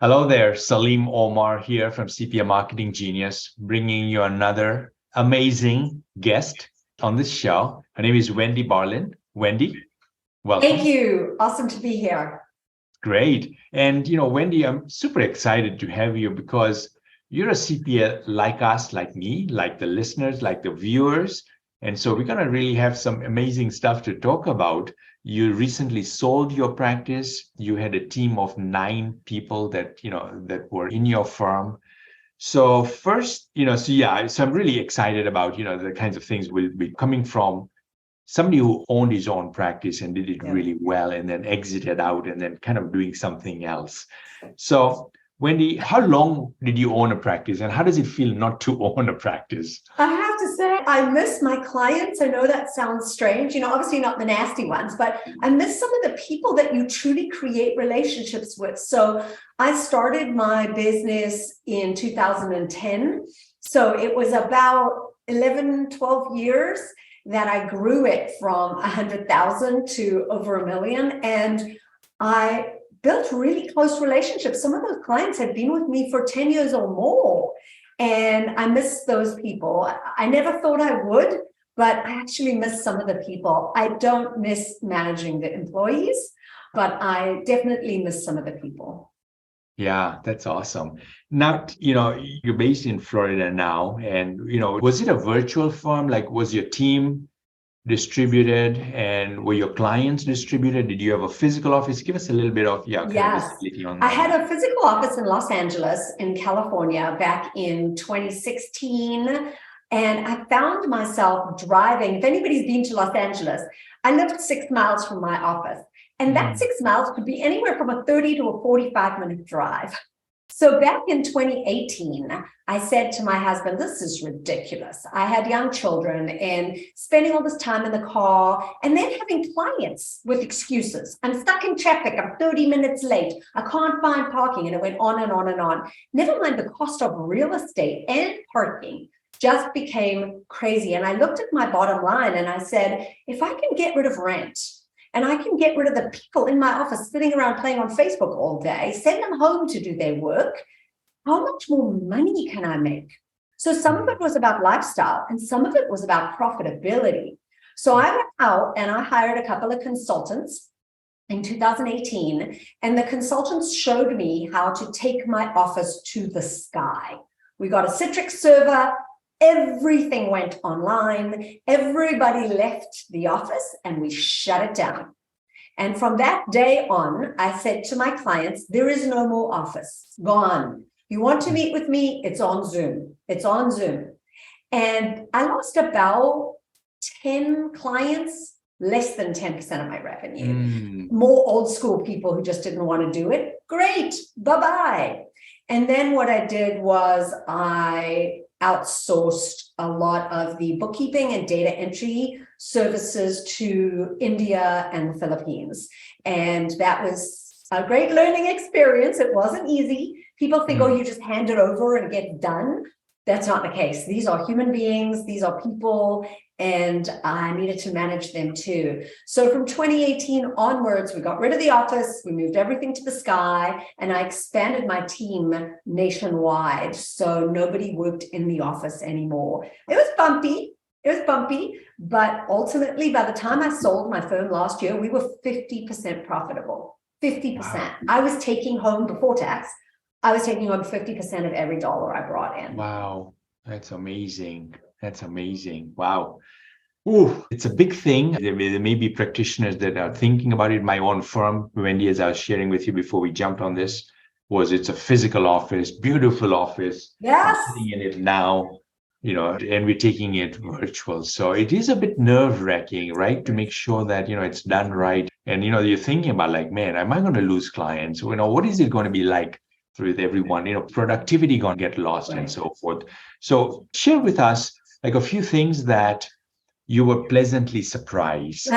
Hello there, Salim Omar here from CPA Marketing Genius, bringing you another amazing guest on this show. Her name is Wendy Barlin. Wendy, welcome. Thank you. Awesome to be here. Great. And, Wendy, I'm super excited to have you because you're a CPA like us, like me, like the listeners, like the viewers. And so we're going to really have some amazing stuff to talk about. You recently sold your practice. You had a team of 9 people that were in your firm. So first, so I'm really excited about, the kinds of things we'll be coming from somebody who owned his own practice and did it really well and then exited out and then kind of doing something else. So Wendy, how long did you own a practice and how does it feel not to own a practice? I have to say, I miss my clients. I know that sounds strange, obviously not the nasty ones, but I miss some of the people that you truly create relationships with. So I started my business in 2010. So it was about 11, 12 years that I grew it from 100,000 to over 1 million. And I built really close relationships. Some of those clients had been with me for 10 years or more. And I miss those people. I never thought I would, but I actually miss some of the people. I don't miss managing the employees, but I definitely miss some of the people. Yeah, that's awesome. Now, you're based in Florida now, and, was it a virtual firm? Like, was your team distributed and were your clients distributed? Did you have a physical office? Give us a little bit of visibility on that. I had a physical office in Los Angeles in California back in 2016. And I found myself driving. If anybody's been to Los Angeles, I lived 6 miles from my office. And that 6 miles could be anywhere from a 30 to a 45-minute drive. So back in 2018, I said to my husband, this is ridiculous. I had young children and spending all this time in the car and then having clients with excuses. I'm stuck in traffic. I'm 30 minutes late. I can't find parking. And it went on and on and on. Never mind the cost of real estate and parking just became crazy. And I looked at my bottom line and I said, if I can get rid of rent, and I can get rid of the people in my office sitting around playing on Facebook all day, send them home to do their work, how much more money can I make? So some of it was about lifestyle and some of it was about profitability. So I went out and I hired a couple of consultants in 2018, and the consultants showed me how to take my office to the sky. We got a Citrix server. Everything went online. Everybody left the office and we shut it down. And from that day on, I said to my clients, there is no more office. Gone. You want to meet with me? It's on Zoom. It's on Zoom. And I lost about 10 clients, less than 10% of my revenue. More old school people who just didn't want to do it. Great. Bye-bye. And then what I did was I outsourced a lot of the bookkeeping and data entry services to India and the Philippines. And that was a great learning experience. It wasn't easy. People think, oh, you just hand it over and get done. That's not the case. These are human beings. These are people. And I needed to manage them too. So from 2018 onwards, we got rid of the office, we moved everything to the sky, and I expanded my team nationwide. So nobody worked in the office anymore. It was bumpy, but ultimately, by the time I sold my firm last year, we were 50% profitable, 50%. Wow. I was taking home before tax. I was taking home 50% of every dollar I brought in. Wow, that's amazing. That's amazing. Wow. Ooh, it's a big thing. There may be practitioners that are thinking about it. My own firm, Wendy, as I was sharing with you before we jumped on this, it's a physical office, beautiful office. Yes. I'm sitting in it now, and we're taking it virtual. So it is a bit nerve-wracking, right? To make sure that, it's done right. And, you're thinking about like, man, am I going to lose clients? What is it going to be like with everyone? Productivity going to get lost and so forth. So share with us like a few things that you were pleasantly surprised.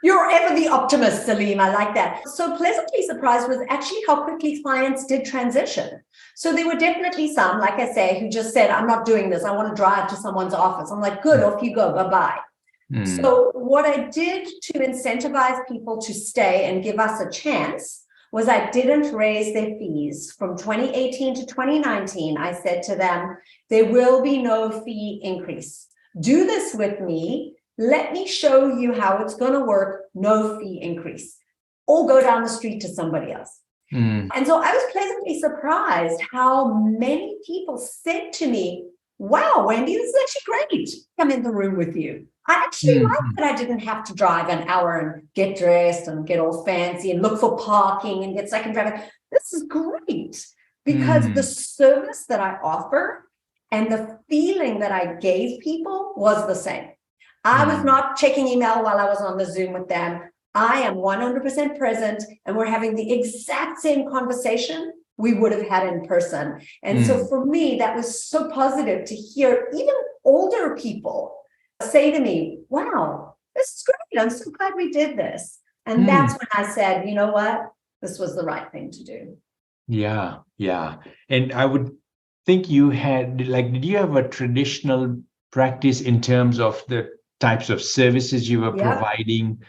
You're ever the optimist, Salim. I like that. So pleasantly surprised was actually how quickly clients did transition. So there were definitely some, like I say, who just said, I'm not doing this. I want to drive to someone's office. I'm like, good, off you go. Bye-bye. So what I did to incentivize people to stay and give us a chance was I didn't raise their fees. From 2018 to 2019, I said to them, there will be no fee increase. Do this with me. Let me show you how it's going to work. No fee increase. Or go down the street to somebody else. And so I was pleasantly surprised how many people said to me, wow, Wendy, this is actually great. I'm in the room with you. I actually like that I didn't have to drive an hour and get dressed and get all fancy and look for parking and get second driving. This is great because the service that I offer and the feeling that I gave people was the same. I was not checking email while I was on the Zoom with them. I am 100% present and we're having the exact same conversation we would have had in person. And so for me, that was so positive to hear even older people say to me, wow, this is great. I'm so glad we did this. And that's when I said, you know what? This was the right thing to do. Yeah, yeah. And I would think you had, like, did you have a traditional practice in terms of the types of services you were providing?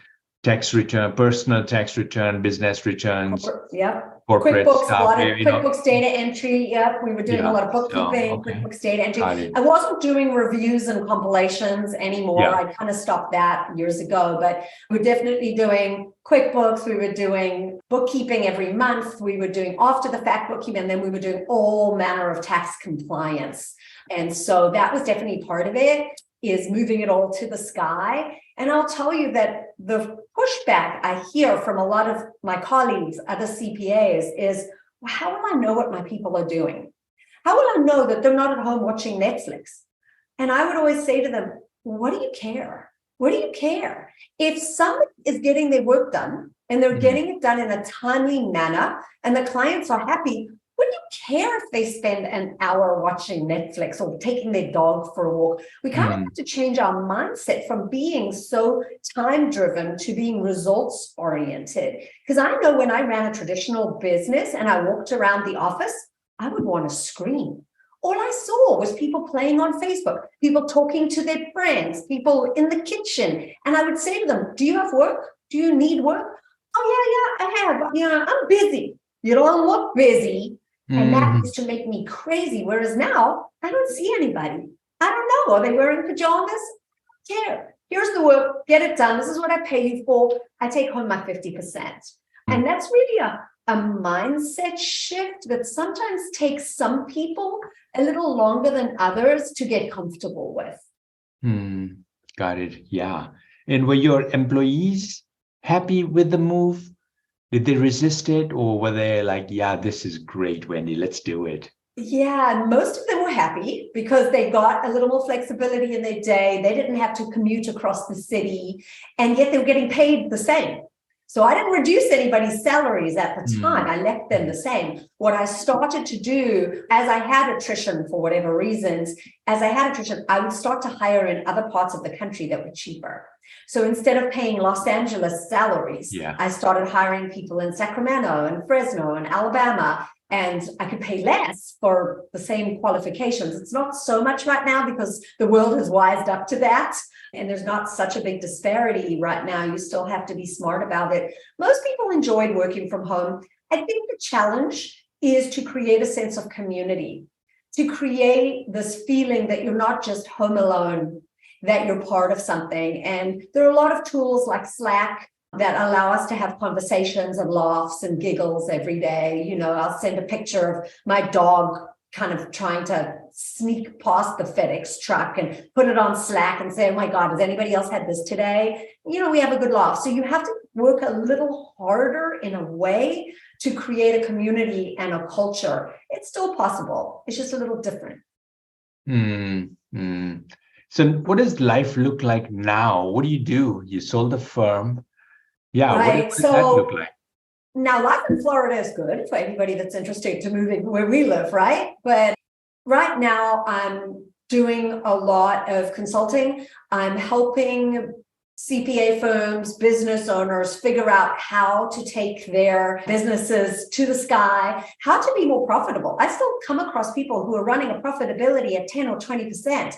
Tax return, personal tax return, business returns, corporate QuickBooks, stuff. a lot of QuickBooks data entry. We were doing a lot of bookkeeping, QuickBooks data entry. I wasn't doing reviews and compilations anymore. I kind of stopped that years ago, but we're definitely doing QuickBooks. We were doing bookkeeping every month. We were doing after the fact bookkeeping, and then we were doing all manner of tax compliance. And so that was definitely part of it, is moving it all to the sky. And I'll tell you that the pushback I hear from a lot of my colleagues, other CPAs, is, well, how will I know what my people are doing? How will I know that they're not at home watching Netflix? And I would always say to them, what do you care? What do you care? If somebody is getting their work done and they're getting it done in a timely manner and the clients are happy, what do you care if they spend an hour watching Netflix or taking their dog for a walk? We kind of have to change our mindset from being so time-driven to being results-oriented. Because I know when I ran a traditional business and I walked around the office, I would want to scream. All I saw was people playing on Facebook, people talking to their friends, people in the kitchen. And I would say to them, do you have work? Do you need work? Oh, yeah, I have. I'm busy. You don't look busy. And that used to make me crazy. Whereas now, I don't see anybody. I don't know. Are they wearing pajamas? I don't care. Here's the work. Get it done. This is what I pay you for. I take home my 50%. And that's really a mindset shift that sometimes takes some people a little longer than others to get comfortable with. Got it. Yeah. And were your employees happy with the move? Did they resist it, or were they like, yeah, this is great, Wendy, let's do it? Yeah, most of them were happy because they got a little more flexibility in their day. They didn't have to commute across the city, and yet they were getting paid the same. So I didn't reduce anybody's salaries at the time. I left them the same. What I started to do, as I had attrition for whatever reasons, I would start to hire in other parts of the country that were cheaper. So instead of paying Los Angeles salaries, I started hiring people in Sacramento and Fresno and Alabama, and I could pay less for the same qualifications. It's not so much right now because the world has wised up to that, and there's not such a big disparity right now. You still have to be smart about it. Most people enjoyed working from home. I think the challenge is to create a sense of community, to create this feeling that you're not just home alone, that you're part of something. And there are a lot of tools like Slack that allow us to have conversations and laughs and giggles every day. I'll send a picture of my dog kind of trying to sneak past the FedEx truck and put it on Slack and say, oh my God, has anybody else had this today? We have a good laugh. So you have to work a little harder in a way to create a community and a culture. It's still possible. It's just a little different. So what does life look like now? What do? You sold the firm. Yeah, right. What does that look like? Now, life in Florida is good for anybody that's interested to moving where we live, right? But right now, I'm doing a lot of consulting. I'm helping CPA firms, business owners figure out how to take their businesses to the sky, how to be more profitable. I still come across people who are running a profitability at 10 or 20%.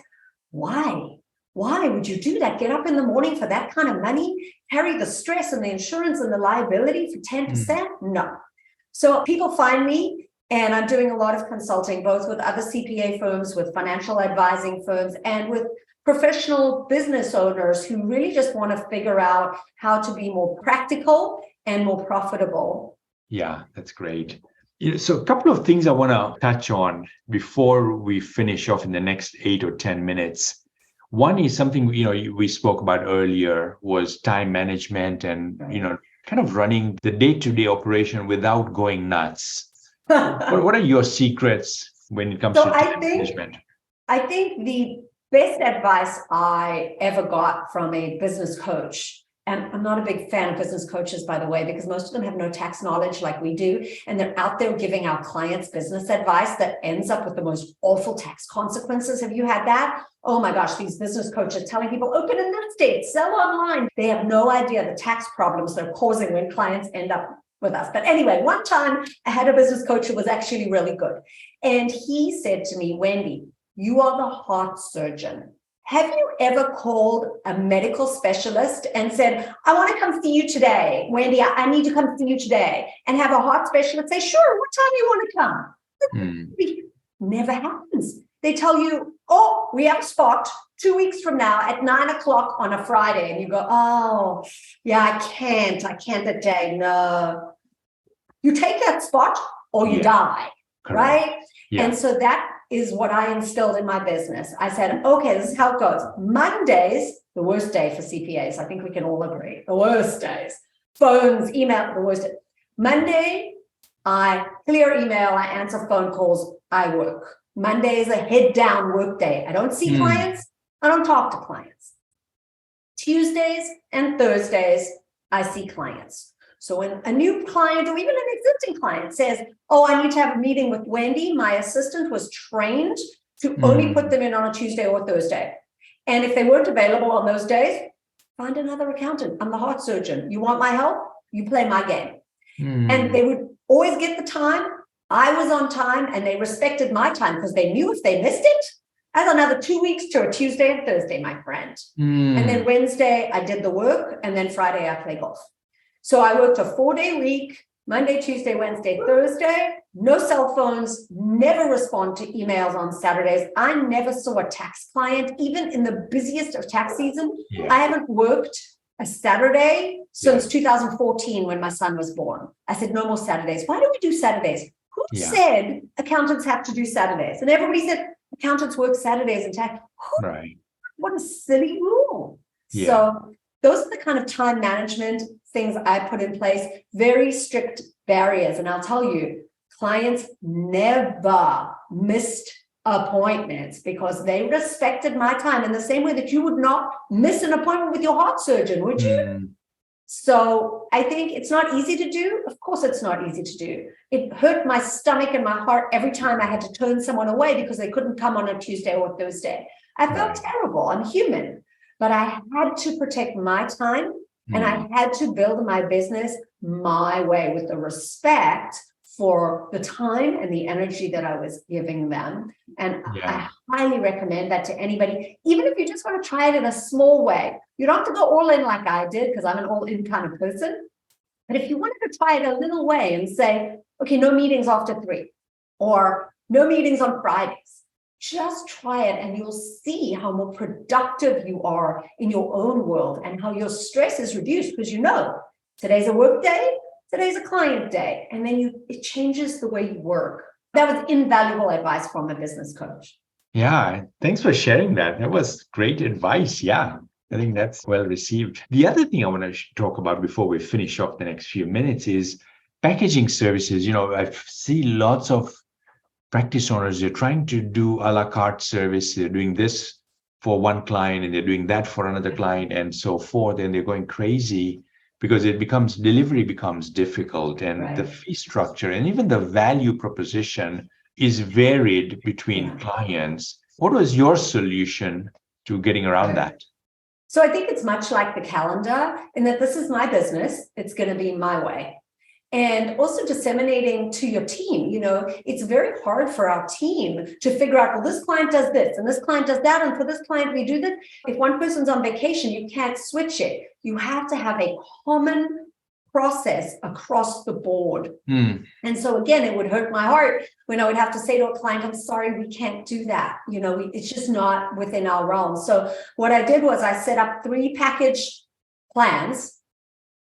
Why? Why would you do that? Get up in the morning for that kind of money, carry the stress and the insurance and the liability for 10%? No. So people find me, and I'm doing a lot of consulting, both with other CPA firms, with financial advising firms, and with professional business owners who really just want to figure out how to be more practical and more profitable. Yeah, that's great. So a couple of things I want to touch on before we finish off in the next 8 or 10 minutes. One is something, we spoke about earlier, was time management and, kind of running the day-to-day operation without going nuts. What are your secrets when it comes to time management? I think the best advice I ever got from a business coach, and I'm not a big fan of business coaches, by the way, because most of them have no tax knowledge like we do. And they're out there giving our clients business advice that ends up with the most awful tax consequences. Have you had that? Oh my gosh, these business coaches telling people, open in that state, sell online. They have no idea the tax problems they're causing when clients end up with us. But anyway, one time I had a business coach who was actually really good. And he said to me, Wendy, you are the heart surgeon. Have you ever called a medical specialist and said, I want to come see you today, Wendy, I need to come see you today, and have a heart specialist say, sure, what time do you want to come? Never happens. They tell you, oh, we have a spot 2 weeks from now at 9:00 on a Friday. And you go, oh, yeah, I can't that day. No. You take that spot or you die, correct. Right? Yeah. And so that is what I instilled in my business. I said, okay, this is how it goes. Mondays, the worst day for CPAs. I think we can all agree. The worst days. Phones, email, the worst day. Monday, I clear email, I answer phone calls, I work. Monday is a head down work day. I don't see clients. I don't talk to clients. Tuesdays and Thursdays, I see clients. So when a new client or even an existing client says, oh, I need to have a meeting with Wendy, my assistant was trained to only put them in on a Tuesday or Thursday. And if they weren't available on those days, find another accountant. I'm the heart surgeon. You want my help? You play my game. And they would always get the time. I was on time and they respected my time because they knew if they missed it, I had another 2 weeks to a Tuesday and Thursday, my friend. And then Wednesday, I did the work. And then Friday, I play golf. So I worked a 4-day week, Monday, Tuesday, Wednesday, Thursday, no cell phones, never respond to emails on Saturdays. I never saw a tax client, even in the busiest of tax season. Yeah. I haven't worked a Saturday since 2014 when my son was born. I said, no more Saturdays. Why do we do Saturdays? Who said accountants have to do Saturdays? And everybody said accountants work Saturdays in tax. Right. What a silly rule. Yeah. So those are the kind of time management things I put in place, very strict barriers. And I'll tell you, clients never missed appointments because they respected my time in the same way that you would not miss an appointment with your heart surgeon, would you? So I think it's not easy to do. Of course, it's not easy to do. It hurt my stomach and my heart every time I had to turn someone away because they couldn't come on a Tuesday or Thursday. I felt terrible. I'm human. But I had to protect my time and I had to build my business my way with the respect for the time and the energy that I was giving them. And I highly recommend that to anybody, even if you just want to try it in a small way. You don't have to go all in like I did because I'm an all in kind of person. But if you wanted to try it a little way and say, okay, no meetings after 3 or no meetings on Fridays. Just try it and you'll see how more productive you are in your own world and how your stress is reduced because today's a work day, today's a client day, and then it changes the way you work. That was invaluable advice from a business coach. Yeah, thanks for sharing that. That was great advice. Yeah, I think that's well received. The other thing I want to talk about before we finish off the next few minutes is packaging services. I see lots of practice owners, they're trying to do a la carte service. They're doing this for one client and they're doing that for another client and so forth. And they're going crazy because delivery becomes difficult and the fee structure and even the value proposition is varied between clients. What was your solution to getting around that? So I think it's much like the calendar in that this is my business. It's going to be my way. And also disseminating to your team, it's very hard for our team to figure out, well, this client does this and this client does that. And for this client, we do this. If one person's on vacation, you can't switch it. You have to have a common process across the board. Mm. And so again, it would hurt my heart when I would have to say to a client, I'm sorry, we can't do that. It's just not within our realm. So what I did was I set up 3 package plans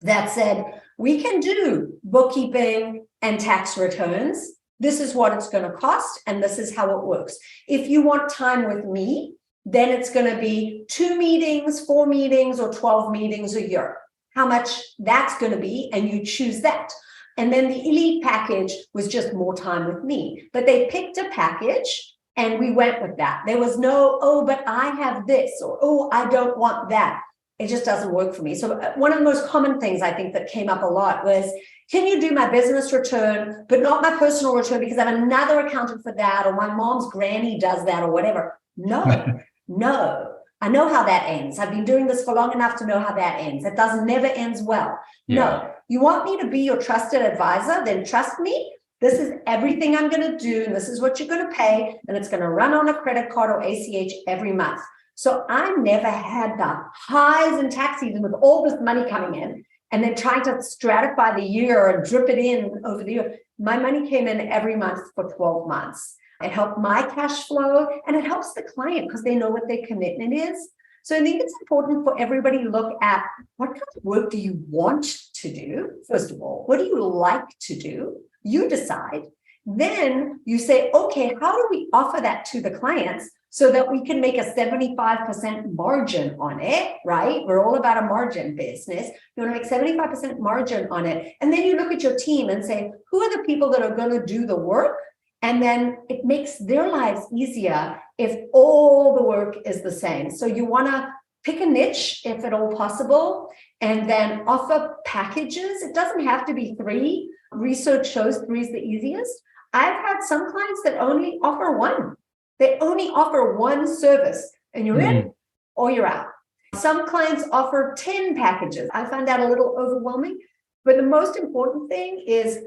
that said, we can do bookkeeping and tax returns. This is what it's going to cost, and this is how it works. If you want time with me, then it's going to be 2 meetings, 4 meetings, or 12 meetings a year. How much that's going to be, and you choose that. And then the elite package was just more time with me. But they picked a package and we went with that. There was no, oh, but I have this, or oh, I don't want that. It just doesn't work for me. So one of the most common things I think that came up a lot was, can you do my business return, but not my personal return because I have another accountant for that, or my mom's granny does that, or whatever. No, no. I know how that ends. I've been doing this for long enough to know how that ends. It never ends well. Yeah. No, you want me to be your trusted advisor, then trust me. This is everything I'm going to do, and this is what you're going to pay, and it's going to run on a credit card or ACH every month. So I never had the highs in tax season with all this money coming in and then trying to stratify the year and drip it in over the year. My money came in every month for 12 months. It helped my cash flow, and it helps the client because they know what their commitment is. So I think it's important for everybody to look at, what kind of work do you want to do? First of all, what do you like to do? You decide. Then you say, okay, how do we offer that to the clients so that we can make a 75% margin on it, right? We're all about a margin business. You want to make 75% margin on it. And then you look at your team and say, who are the people that are going to do the work? And then it makes their lives easier if all the work is the same. So you want to pick a niche, if at all possible, and then offer packages. It doesn't have to be 3. Research shows 3 is the easiest. I've had some clients that only offer 1. They only offer 1 service, and you're in or you're out. Some clients offer 10 packages. I find that a little overwhelming, but the most important thing is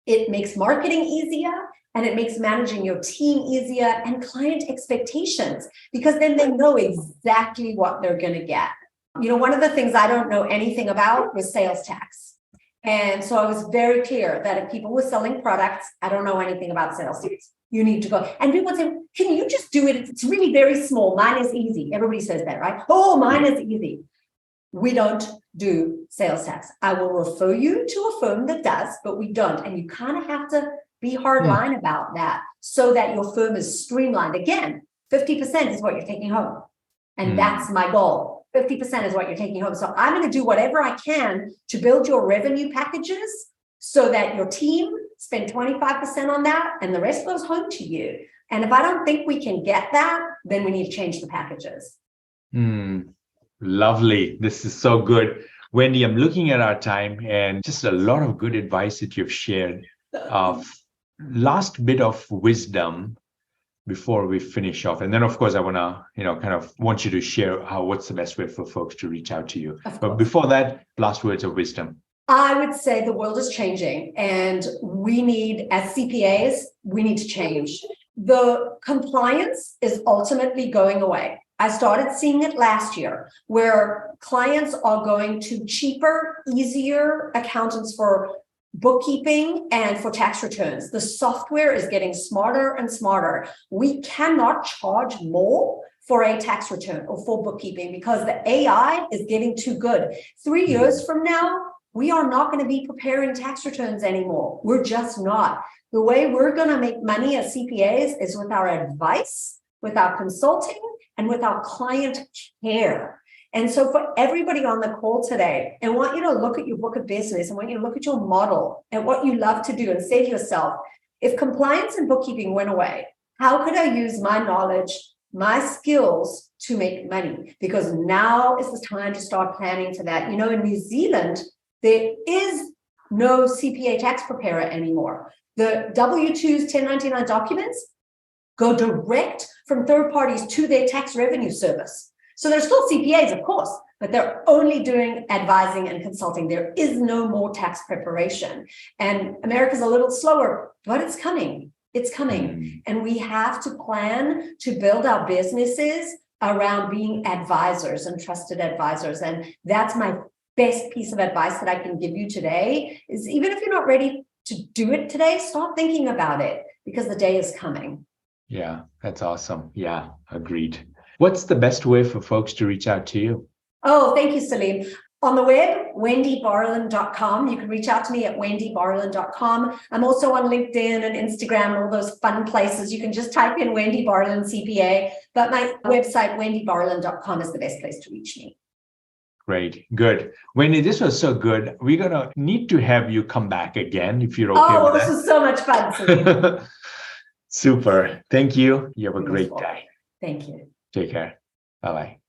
it makes marketing easier, and it makes managing your team easier, and client expectations, because then they know exactly what they're going to get. One of the things I don't know anything about was sales tax. And so I was very clear that if people were selling products, I don't know anything about sales tax. You need to go. And people would say, can you just do it? It's really very small. Mine is easy. Everybody says that, right? Oh, mine is easy. We don't do sales tax. I will refer you to a firm that does, but we don't. And you kind of have to be hard line about that so that your firm is streamlined. Again, 50% is what you're taking home. And that's my goal. 50% is what you're taking home. So I'm going to do whatever I can to build your revenue packages so that your team spend 25% on that and the rest goes home to you. And if I don't think we can get that, then we need to change the packages. Lovely. This is so good. Wendy, I'm looking at our time and just a lot of good advice that you've shared. Last bit of wisdom before we finish off. And then, of course, I want to, want you to share what's the best way for folks to reach out to you. But before that, last words of wisdom. I would say the world is changing, and we need, as CPAs, we need to change. The compliance is ultimately going away. I started seeing it last year, where clients are going to cheaper, easier accountants for bookkeeping and for tax returns. The software is getting smarter and smarter. We cannot charge more for a tax return or for bookkeeping because the AI is getting too good. 3 years from now, we are not going to be preparing tax returns anymore. We're just not. The way we're going to make money as CPAs is with our advice, with our consulting, and with our client care. And so for everybody on the call today, I want you to look at your book of business. I want you to look at your model and what you love to do and say to yourself, if compliance and bookkeeping went away, how could I use my knowledge, my skills to make money? Because now is the time to start planning to that. In New Zealand, there is no CPA tax preparer anymore. The W-2s, 1099 documents go direct from third parties to their tax revenue service. So they're still CPAs, of course, but they're only doing advising and consulting. There is no more tax preparation. And America's a little slower, but it's coming. It's coming. And we have to plan to build our businesses around being advisors and trusted advisors. And that's my best piece of advice that I can give you today is, even if you're not ready to do it today, start thinking about it, because the day is coming. Yeah, that's awesome. Yeah, agreed. What's the best way for folks to reach out to you? Oh, thank you, Salim. On the web, wendyborland.com. You can reach out to me at wendyborland.com. I'm also on LinkedIn and Instagram and all those fun places. You can just type in Wendy Borland CPA, but my website, wendyborland.com, is the best place to reach me. Great. Good. Wendy, this was so good. We're going to need to have you come back again if you're okay with this was so much fun, Salim. that. Super. Thank you. You have a great day. Thank you. Take care. Bye-bye.